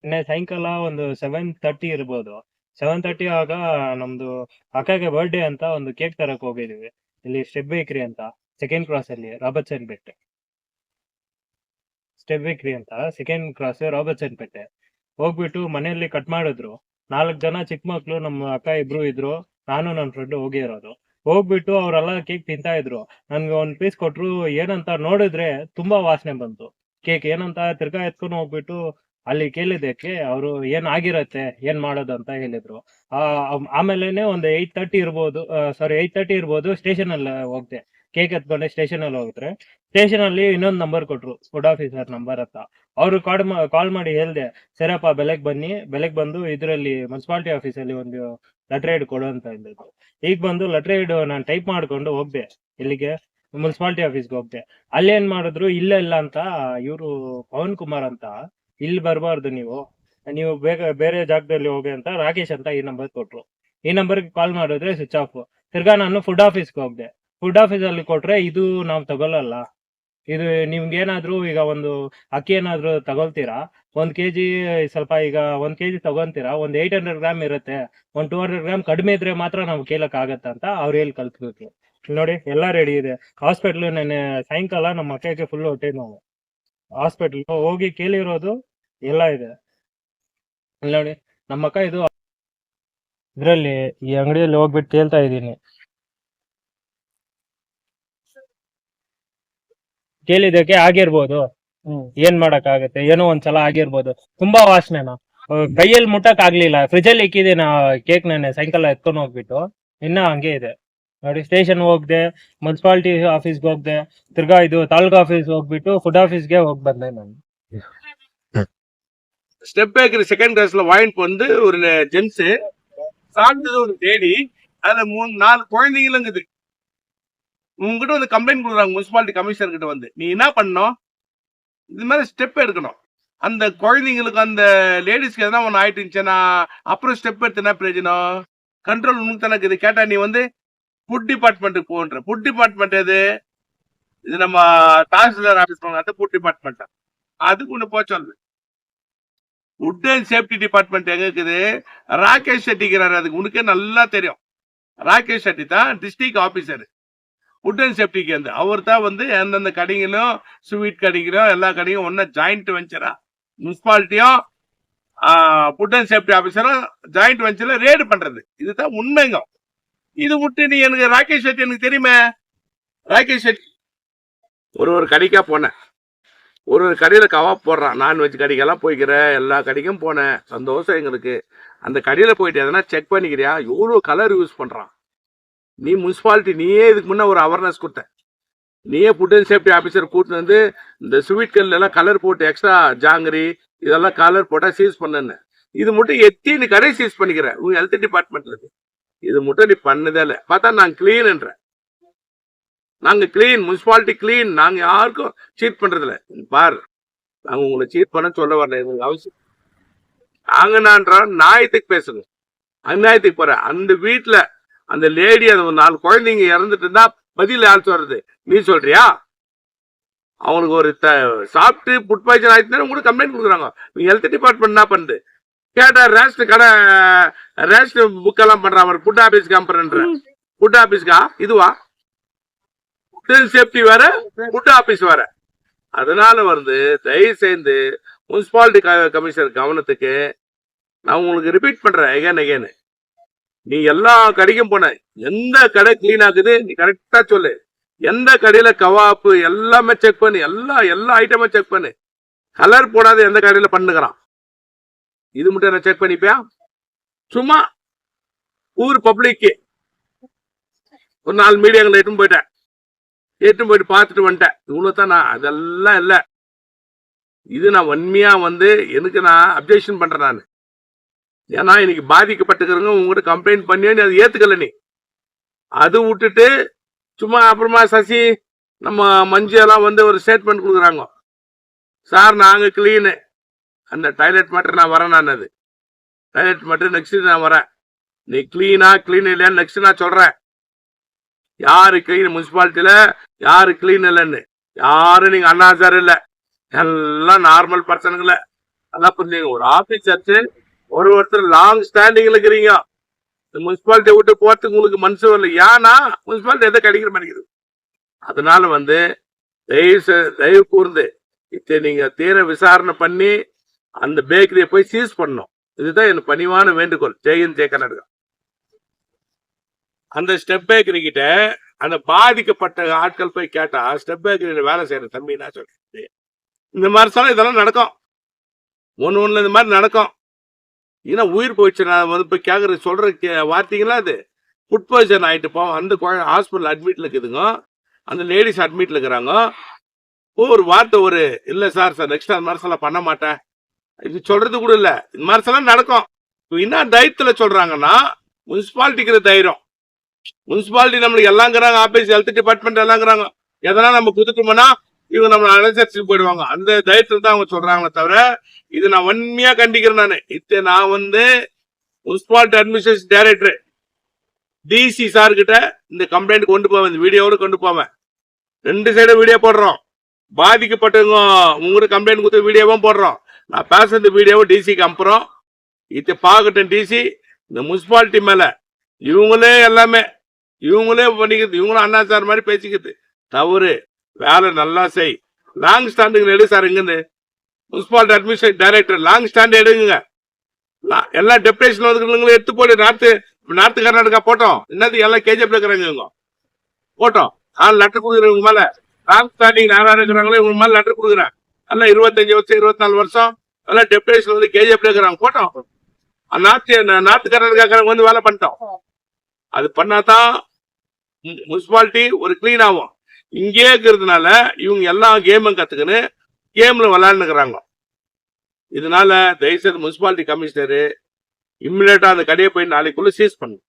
ನಿನ್ನೆ ಸಾಯಂಕಾಲ ಒಂದು 7:30 ಇರ್ಬೋದು. 7:30 ಆಗ ನಮ್ದು ಅಕ್ಕಗೆ ಬರ್ಡೇ ಅಂತ ಒಂದು ಕೇಕ್ ತರಕ್ ಹೋಗಿದೀವಿ. ಇಲ್ಲಿ ಸ್ಟೆಪ್ ಬೇಕ್ರಿ ಅಂತ ಸೆಕೆಂಡ್ ಕ್ರಾಸ್ ಅಲ್ಲಿ ರಾಬರ್ಟ್ಸನ್ ಪೇಟೆ. ಸ್ಟೆಪ್ ಬೇಕ್ರಿ ಅಂತ ಸೆಕೆಂಡ್ ಕ್ರಾಸ್ ರಾಬರ್ಟ್ಸನ್ ಪೇಟೆ. ಹೋಗ್ಬಿಟ್ಟು ಮನೆಯಲ್ಲಿ ಕಟ್ ಮಾಡಿದ್ರು. 4 ಜನ ಚಿಕ್ಕ ಮಕ್ಳು, ನಮ್ಮ ಅಕ್ಕ ಇಬ್ರು ಇದ್ರು, ನಾನು ನನ್ನ ಫ್ರೆಂಡ್ ಹೋಗಿರೋದು. ಹೋಗ್ಬಿಟ್ಟು ಅವರೆಲ್ಲ ಕೇಕ್ ತಿಂತಾ ಇದ್ರು. ನನ್ಗೆ ಒಂದ್ ಪೀಸ್ ಕೊಟ್ರು. ಏನಂತ ನೋಡಿದ್ರೆ ತುಂಬಾ ವಾಸನೆ ಬಂತು. ಕೇಕ್ ಏನಂತ ತಿರ್ಗಾ ಎತ್ಕೊಂಡು ಹೋಗ್ಬಿಟ್ಟು ಅಲ್ಲಿ ಕೇಳಿದ್ದಕ್ಕೆ ಅವರು ಏನ್ ಆಗಿರತ್ತೆ, ಏನ್ ಮಾಡೋದು ಅಂತ ಹೇಳಿದ್ರು. ಆ ಆಮೇಲೆನೆ ಒಂದು 8:30 ಇರ್ಬೋದು, ಸಾರಿ 8:30 ಇರ್ಬೋದು, ಸ್ಟೇಷನ್ ಅಲ್ಲಿ ಹೋಗ್ದೆ. ಕೇಕ್ ಎತ್ಕೊಂಡೆ ಸ್ಟೇಷನ್ ಅಲ್ಲಿ ಹೋಗಿದ್ರೆ ಸ್ಟೇಷನ್ ಅಲ್ಲಿ ಇನ್ನೊಂದ್ ನಂಬರ್ ಕೊಟ್ರು, ಫುಡ್ ಆಫೀಸರ್ ನಂಬರ್ ಅಂತ. ಅವ್ರು ಕಾಲ್ ಮಾಡಿ ಹೇಳ್ದೆ, ಸರಪ್ಪ ಬೆಳಗ್ ಬಂದು ಇದ್ರಲ್ಲಿ ಮುನ್ಸಿಪಾಲಿಟಿ ಆಫೀಸಲ್ಲಿ ಒಂದು ಲೆಟರ್ ಹೆಡ್ ಕೊಡು ಅಂತ ಹೇಳಿದ್ರು. ಈಗ ಬಂದು ಲೆಟರ್ ಹೆಡ್ ನಾನು ಟೈಪ್ ಮಾಡ್ಕೊಂಡು ಹೋಗ್ದೆ. ಇಲ್ಲಿಗೆ ಮುನ್ಸಿಪಾಲಿಟಿ ಆಫೀಸ್ಗೆ ಹೋಗ್ದೆ. ಅಲ್ಲೇನ್ ಮಾಡಿದ್ರು, ಇಲ್ಲ ಇಲ್ಲ ಅಂತ ಇವರು ಪವನ್ ಕುಮಾರ್ ಅಂತ, ಇಲ್ಲಿ ಬರಬಾರ್ದು ನೀವು ಬೇರೆ ಜಾಗದಲ್ಲಿ ಹೋಗಿ ಅಂತ ರಾಕೇಶ್ ಅಂತ ಈ ನಂಬರ್ ಕೊಟ್ರು. ಈ ನಂಬರ್ಗೆ ಕಾಲ್ ಮಾಡಿದ್ರೆ ಸ್ವಿಚ್ ಆಫ್. ತಿರ್ಗಾ ನಾನು ಫುಡ್ ಆಫೀಸ್ಗೆ ಹೋಗ್ದೆ. ಫುಡ್ ಆಫೀಸ್ ಅಲ್ಲಿ ಕೊಟ್ರೆ ಇದು ನಾವು ತಗೊಳ್ಳಲ್ಲ, ಇದು ನಿಮ್ಗೆ ಏನಾದ್ರು ಈಗ ಒಂದು ಅಕ್ಕಿ ಏನಾದ್ರು ತಗೊಳ್ತೀರಾ, 1 kg ಸ್ವಲ್ಪ ಈಗ 1 kg ತಗೊಂತೀರಾ, ಒಂದ್ 800 ಗ್ರಾಮ್ ಇರುತ್ತೆ, ಒಂದ್ 200 ಗ್ರಾಮ್ ಕಡಿಮೆ ಇದ್ರೆ ಮಾತ್ರ ನಾವು ಕೇಳಕ್ ಆಗತ್ತ ಅಂತ ಅವ್ರು ಹೇಳಿ ಕಲ್ತ್ಬೇಕು. ನೋಡಿ ಎಲ್ಲಾ ರೆಡಿ ಇದೆ. ಹಾಸ್ಪಿಟ್ಲ್ ನೆನ್ನೆ ಸಾಯಂಕಾಲ ನಮ್ಮ ಅಕ್ಕಗೆ ಫುಲ್ ಹೊಟ್ಟೆ ನೋವು. ಹಾಸ್ಪಿಟ್ಲ್ ಹೋಗಿ ಕೇಳಿರೋದು ಎಲ್ಲ ಇದೆ. ಇಲ್ಲಿ ನೋಡಿ ನಮ್ಮ ಅಕ್ಕ ಇದು ಇದ್ರಲ್ಲಿ ಈ ಅಂಗಡಿಯಲ್ಲಿ ಹೋಗ್ಬಿಟ್ಟು ಕೇಳ್ತಾ ಇದ್ದೀನಿ. ಕೇಳಿದಕ್ಕೆ ಆಗಿರ್ಬೋದು, ಏನ್ ಮಾಡಕ್ ಆಗತ್ತೆ, ಏನೋ ಒಂದ್ಸಲ ಆಗಿರ್ಬೋದು. ತುಂಬಾ ವಾಸನೆನಾ, ಕೈಯಲ್ಲಿ ಮುಟ್ಟಕ್ ಆಗ್ಲಿಲ್ಲ. ಫ್ರಿಜ್ ಅಲ್ಲಿ ಇಕ್ಕಿದೀನಿ ಕೇಕ್ ನೆನ್ನೆ ಸಾಯಂಕಾಲ ಎತ್ಕೊಂಡು ಹೋಗ್ಬಿಟ್ಟು, ಇನ್ನ ಹಂಗೆ ಇದೆ. ನೋಡಿ ಸ್ಟೇಷನ್ ಹೋಗ್ದೆ, ಮುನ್ಸಿಪಾಲಿಟಿ ಆಫೀಸ್ಗೆ ಹೋಗ್ದೆ, ತಿರ್ಗಾ ಇದು ತಾಲೂಕು ಆಫೀಸ್ ಹೋಗ್ಬಿಟ್ಟು ಫುಡ್ ಆಫೀಸ್ಗೆ ಹೋಗ್ ಬಂದೆ ನಾನು. ஸ்டெப் பேக்கரி செகண்ட் கிளாஸ்ல வாங்கிட்டு வந்து ஒரு ஜென்ஸ் சாப்பிட்டது ஒரு லேடி, அதுல 4 குழந்தைங்களும் இருக்குது. உங்ககிட்ட வந்து கம்ப்ளைண்ட் கொடுக்குறாங்க முனிசிபாலிட்டி கமிஷனர் கிட்ட வந்து. நீ என்ன பண்ணணும், இது மாதிரி ஸ்டெப் எடுக்கணும். அந்த குழந்தைங்களுக்கு அந்த லேடிஸ்க்கு எதனா ஒன்று ஆயிட்டு இருந்துச்சுன்னா அப்புறம் ஸ்டெப் எடுத்து என்ன பிரயோஜனம்? கண்ட்ரோல் உனக்கு தானே இருக்குது. கேட்டா நீ வந்து ஃபுட் டிபார்ட்மெண்ட்டுக்கு போன்ற. ஃபுட் டிபார்ட்மெண்ட் எது? இது நம்ம தாசில்தார் ஆஃபீஸ் போங்க, அது ஃபுட் டிபார்ட்மெண்ட். அதுக்கு ஒன்று போக சொல்லு. ஃபுட் அண்ட் சேஃப்டி டிபார்ட்மெண்ட் எங்க இருக்குது? ராகேஷ் ஷெட்டிங்கிறாரு, அதுக்கு உனக்கே நல்லா தெரியும். ராகேஷ் ஷெட்டி தான் டிஸ்ட்ரிக்ட் ஆபீசர் ஃபுட் அண்ட் சேஃப்டிக்கு. வந்து அவர் தான் வந்து எந்தெந்த கடைகளும், ஸ்வீட் கடைகளும், எல்லா கடையும் ஒன்னா ஜாயிண்ட் வெஞ்சரா முனிசிபாலிட்டியும் ஃபுட் அண்ட் சேஃப்டி ஆபீசரும் ஜாயிண்ட் வெஞ்சர்ல ரேடு பண்றது. இதுதான் உண்மைங்க. இது விட்டு நீ எனக்கு ராகேஷ் ஷெட்டி எனக்கு தெரியுமே. ராகேஷ் ஷெட்டி ஒரு கடைக்கா போனேன். ஒரு கடையில கவாப் போடுறான். நான்வெஜ் கடைக்கெல்லாம் போய்க்கிறேன், எல்லா கடைக்கும் போனேன், சந்தோஷம் எங்களுக்கு. அந்த கடையில போயிட்டு எதனா செக் பண்ணிக்கிறியா? எவ்வளவு கலர் யூஸ் பண்றான். நீ முனிசிபாலிட்டி நீயே இதுக்கு முன்ன ஒரு அவேர்னஸ் கொடுத்த. நீயே ஃபுட் அண்ட் சேஃப்டி ஆஃபீஸர் கூட்டிட்டு வந்து இந்த ஸ்வீட் கல்ல எல்லாம் கலர் போட்டு எக்ஸ்ட்ரா ஜாங்கிரி இதெல்லாம் கலர் போட்டா சீஸ் பண்ணுன்னு. இது மட்டும் எத்தி நீ கடை சீஸ் பண்ணிக்கிற உங்க ஹெல்த் டிபார்ட்மெண்ட்ல இருக்கு. இது மட்டும் நீ பண்ணதே இல்லை. பார்த்தா நான் கிளீன்ன்ற. நாங்க கிளீன், முனிசிபாலிட்டி கிளீன். நாங்க யாருக்கும் சீட் பண்றது இல்லை. பாரு, நாங்க உங்களை சீட் பண்ண சொல்ல வரல, எங்களுக்கு அவசியம். நாங்க நியாயத்துக்கு பேசுங்க. அநியாயத்துக்கு போற அந்த வீட்டுல அந்த லேடி அந்த 4 குழந்தைங்க இறந்துட்டு இருந்தா பதில் யார் சொல்றது? நீ சொல்றியா? அவங்களுக்கு ஒரு சாப்பிட்டு ஃபுட் பாய்சன் ஆயிடுச்சுன்னா உங்களுக்கு கம்ப்ளைண்ட் கொடுக்குறாங்க. நீங்க ஹெல்த் டிபார்ட்மெண்ட் என்ன பண்ணுது? கேட்டா ரேஷன் கடை ரேஷன் புக் எல்லாம் பண்றான். ஃபுட் ஆபீஸ்க்கு அனுப்புறேன்ற. ஃபுட் ஆபீஸ்க்கா இதுவா? ஃபுட் சேஃப்டி வேற, ஃபுட் ஆபீஸ் வேற. அதனால வந்து தயவு செய்து முனிசிபாலிட்டி கமிஷனர் கவனத்துக்கு நான் உங்களுக்கு ரிப்பீட் பண்றேன் எகேன். நீ எல்லா கடைக்கும் போன, எந்த கடை கிளீன் ஆகுது நீ கரெக்டா சொல்லு. எந்த கடையில கவாப்பு எல்லாமே செக் பண்ணு, எல்லா ஐட்டமும் செக் பண்ணு. கலர் போடாத எந்த கடையில பண்ணுகிறான் இது மட்டும் என்ன செக் பண்ணிப்பியா? சும்மா ஊர் பப்ளிக்கு ஒரு 4 மீடியாங்களை எட்டும் போயிட்டு பார்த்துட்டு வந்துட்டேன். இவ்வளவுதான். நான் அதெல்லாம் இல்லை. இது நான் வன்மையா வந்து எனக்கு நான் அப்ஜெக்ஷன் பண்றேன். நான் ஏன்னா இன்னைக்கு பாதிக்கப்பட்டுக்கிறவங்க உங்ககிட்ட கம்ப்ளைண்ட் பண்ணி அதை ஏத்துக்கல. நீ அது விட்டுட்டு சும்மா அப்புறமா சசி நம்ம மஞ்சு எல்லாம் வந்து ஒரு ஸ்டேட்மெண்ட் கொடுக்குறாங்க. சார் நாங்க கிளீனு, அந்த டாய்லெட் மட்டும் நான் வரேன். நான் அது டாய்லெட் மட்டும் நெக்ஸ்ட் நான் வரேன். நீ கிளீனா கிளீன் இல்லையான்னு நெக்ஸ்ட் நான் சொல்றேன். யாரு கிளீன் முனிசிபாலிட்டியில, யாரு கிளீன் இல்லைன்னு. யாரும் நீங்க அண்ணாச்சார் இல்ல, எல்லாம் நார்மல் பர்சனுங்கள. அதான் புரிஞ்சுங்க. ஒரு ஆபீசர்ஸ் ஒருத்தர் லாங் ஸ்டாண்டிங்ல இருக்கிறீங்க, முனிசிபாலிட்டி விட்டு போறதுக்கு உங்களுக்கு மனசு வரல. ஏன்னா முனிசிபாலிட்டி எதை கிடைக்கிற மாட்டேங்குது. அதனால தயவு கூர்ந்து இதை நீங்க தீர விசாரணை பண்ணி அந்த பேக்கரியை போய் சீஸ் பண்ணணும். இதுதான் என் பணிவான வேண்டுகோள். ஜெயந்த் ஜெய கர்நாடகா. அந்த ஸ்டெப் பேக்கரி கிட்ட அந்த பாதிக்கப்பட்ட ஆட்கள் போய் கேட்டா, ஸ்டெப் பேக்கரியில வேலை செய்யற தம்பி நான் சொல்றேன், இந்த மாதிரி சொன்னா இதெல்லாம் நடக்கும். ஒண்ணு இந்த மாதிரி நடக்கும். ஏன்னா உயிர் போயிடுச்சு. நான் போய் கேட்கறது சொல்ற வார்த்தைங்களா அது. ஃபுட் பாய்சன் ஆயிட்டு போவோம். அந்த ஹாஸ்பிட்டல் அட்மிட்ல இருக்குதுங்க. அந்த லேடிஸ் அட்மிட்ல இருக்கிறாங்க. ஒரு வார்த்தை இல்ல சார் நெக்ஸ்ட் அந்த மாதிரி எல்லாம் பண்ண மாட்டேன், இது சொல்றது கூட இல்ல. இந்த மாதிரி எல்லாம் நடக்கும். என்ன தைரியத்துல சொல்றாங்கன்னா, முனிசிபாலிட்டிக்கிற தைரியம். முனிசிபாலிட்டி நம்மளுக்கு எல்லாங்கிறாங்க, ஆபீஸ் ஹெல்த் டிபார்ட்மெண்ட் எல்லாங்கிறாங்க. எதனா நம்ம குடுத்துட்டோம்னா இவங்க நம்ம அனுசரிச்சு போயிடுவாங்க. அந்த தைரியத்துல தான் அவங்க சொல்றாங்களே தவிர, இது நான் வன்மையா கண்டிக்கிறேன். நான் municipality administration director DC sir கிட்ட இந்த கம்ப்ளைண்ட் கொண்டு போவேன். இந்த வீடியோவோட கொண்டு போவேன். 2 சைடும் வீடியோ போடுறோம். பாதிக்கப்பட்டவங்க உங்களுக்கு கம்ப்ளைண்ட் கொடுத்த வீடியோவும் போடுறோம். நான் பேசுற வீடியோவை டிசிக்கு அனுப்புறோம். இதை பார்க்கட்டும் டிசி. இந்த முனிசிபாலிட்டி மேல இவங்களே எல்லாமே இவங்களே பண்ணிக்கிறது. இவங்களும் அண்ணா சார் மாதிரி பேசிக்கிறது தவறு. வேலை நல்லா செய். லாங் ஸ்டாண்டிங் எடு சார். இங்கிருந்து municipality administration director long stand எடுங்க. எல்லா டெப்டேஷன் வந்து எடுத்து போட்டு நார்த் கர்நாடகா போட்டோம். என்னது எல்லாம் கேஜிஎஃப்ல இருக்கிறாங்க இவங்க போட்டோம். நான் லெட்டர் கொடுக்குறேன். உங்க மேல லாங் ஸ்டாண்டிங் யாரா இருக்கிறாங்களோ இவங்க மேல லெட்டர் கொடுக்குறேன். எல்லாம் 25 வருஷம் 24 வருஷம் எல்லாம் டெப்டேஷன் வந்து கேஜிஎஃப்ல இருக்கிறாங்க போட்டோம். நார்த் கர்நாடகா வந்து வேலை பண்ணிட்டோம். அது பண்ணாதான் முனிசிபாலிட்டி கிளீன் ஆகும். இங்கே இருக்கிறதுனால இவங்க எல்லா கேமும் கத்துக்கின்னு கேம்ல விளையாண்டுக்கிறாங்க. இதனால தயவுசெய்து முனிசிபாலிட்டி கமிஷனர் இம்மிடியேட்டா அந்த கடையை போய் நாளைக்குள்ள சீஸ் பண்ணும்.